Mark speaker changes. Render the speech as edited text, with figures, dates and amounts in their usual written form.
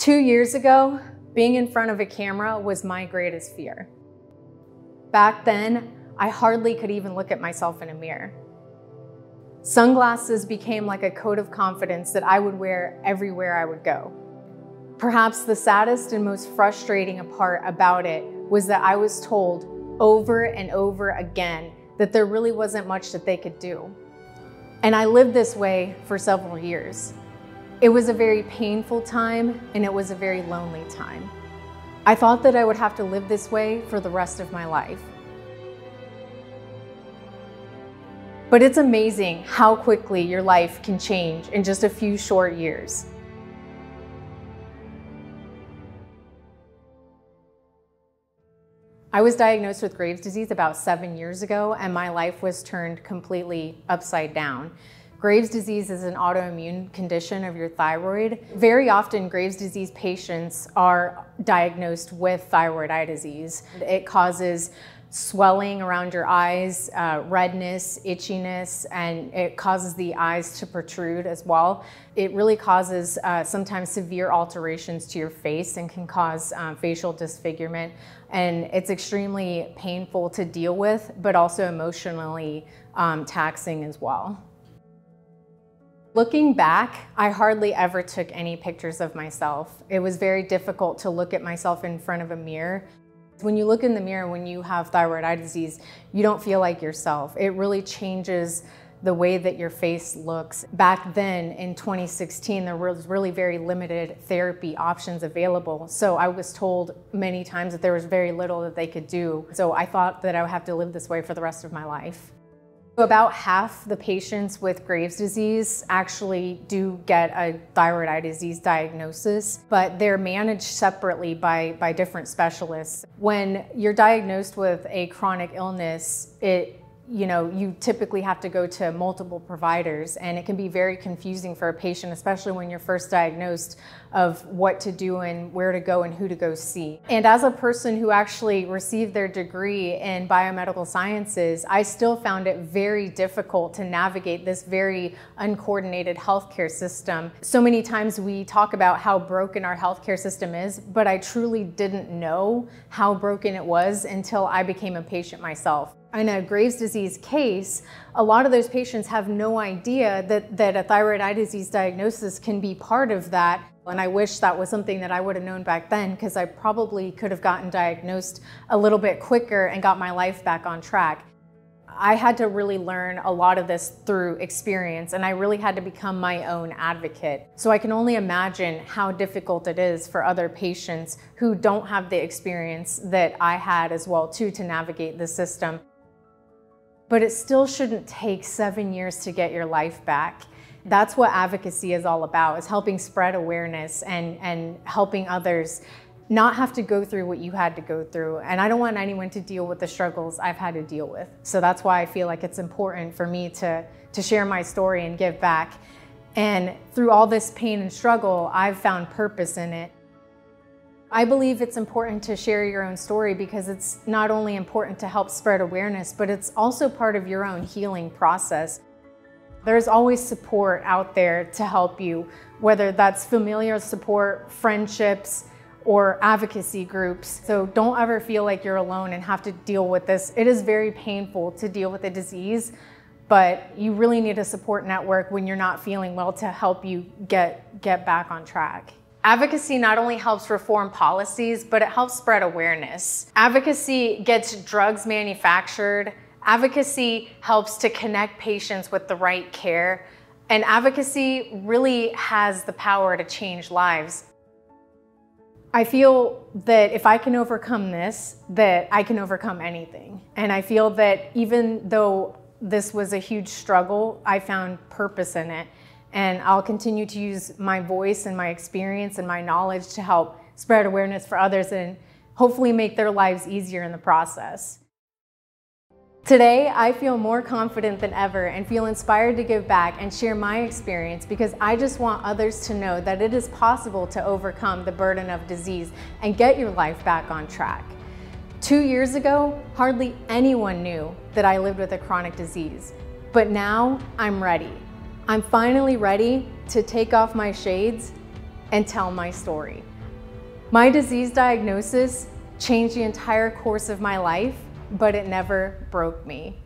Speaker 1: 2 years ago, being in front of a camera was my greatest fear. Back then, I hardly could even look at myself in a mirror. Sunglasses became like a coat of confidence that I would wear everywhere I would go. Perhaps the saddest and most frustrating part about it was that I was told over and over again that there really wasn't much that they could do. And I lived this way for several years. It was a very painful time, and it was a very lonely time. I thought that I would have to live this way for the rest of my life. But it's amazing how quickly your life can change in just a few short years. I was diagnosed with Graves' disease about 7 years ago, and my life was turned completely upside down. Graves' disease is an autoimmune condition of your thyroid. Very often, Graves' disease patients are diagnosed with thyroid eye disease. It causes swelling around your eyes, redness, itchiness, and it causes the eyes to protrude as well. It really causes sometimes severe alterations to your face and can cause facial disfigurement. And it's extremely painful to deal with, but also emotionally taxing as well. Looking back, I hardly ever took any pictures of myself. It was very difficult to look at myself in front of a mirror. When you look in the mirror when you have thyroid eye disease, you don't feel like yourself. It really changes the way that your face looks. Back then, in 2016, there was really very limited therapy options available. So I was told many times that there was very little that they could do. So I thought that I would have to live this way for the rest of my life. About half the patients with Graves' disease actually do get a thyroid eye disease diagnosis, but they're managed separately by different specialists. When you're diagnosed with a chronic illness, you typically have to go to multiple providers, and it can be very confusing for a patient, especially when you're first diagnosed, of what to do and where to go and who to go see. And as a person who actually received their degree in biomedical sciences, I still found it very difficult to navigate this very uncoordinated healthcare system. So many times we talk about how broken our healthcare system is, but I truly didn't know how broken it was until I became a patient myself. In a Graves' disease case, a lot of those patients have no idea that a thyroid eye disease diagnosis can be part of that. And I wish that was something that I would have known back then, because I probably could have gotten diagnosed a little bit quicker and got my life back on track. I had to really learn a lot of this through experience, and I really had to become my own advocate. So I can only imagine how difficult it is for other patients who don't have the experience that I had as well too to navigate the system. But it still shouldn't take 7 years to get your life back. That's what advocacy is all about, is helping spread awareness and helping others not have to go through what you had to go through. And I don't want anyone to deal with the struggles I've had to deal with. So that's why I feel like it's important for me to share my story and give back. And through all this pain and struggle, I've found purpose in it. I believe it's important to share your own story because it's not only important to help spread awareness, but it's also part of your own healing process. There's always support out there to help you, whether that's familial support, friendships, or advocacy groups. So don't ever feel like you're alone and have to deal with this. It is very painful to deal with a disease, but you really need a support network when you're not feeling well to help you get back on track. Advocacy not only helps reform policies, but it helps spread awareness. Advocacy gets drugs manufactured. Advocacy helps to connect patients with the right care. And advocacy really has the power to change lives. I feel that if I can overcome this, that I can overcome anything. And I feel that even though this was a huge struggle, I found purpose in it. And I'll continue to use my voice and my experience and my knowledge to help spread awareness for others and hopefully make their lives easier in the process. Today, I feel more confident than ever and feel inspired to give back and share my experience because I just want others to know that it is possible to overcome the burden of disease and get your life back on track. 2 years ago, hardly anyone knew that I lived with a chronic disease, but now I'm ready. I'm finally ready to take off my shades and tell my story. My disease diagnosis changed the entire course of my life, but it never broke me.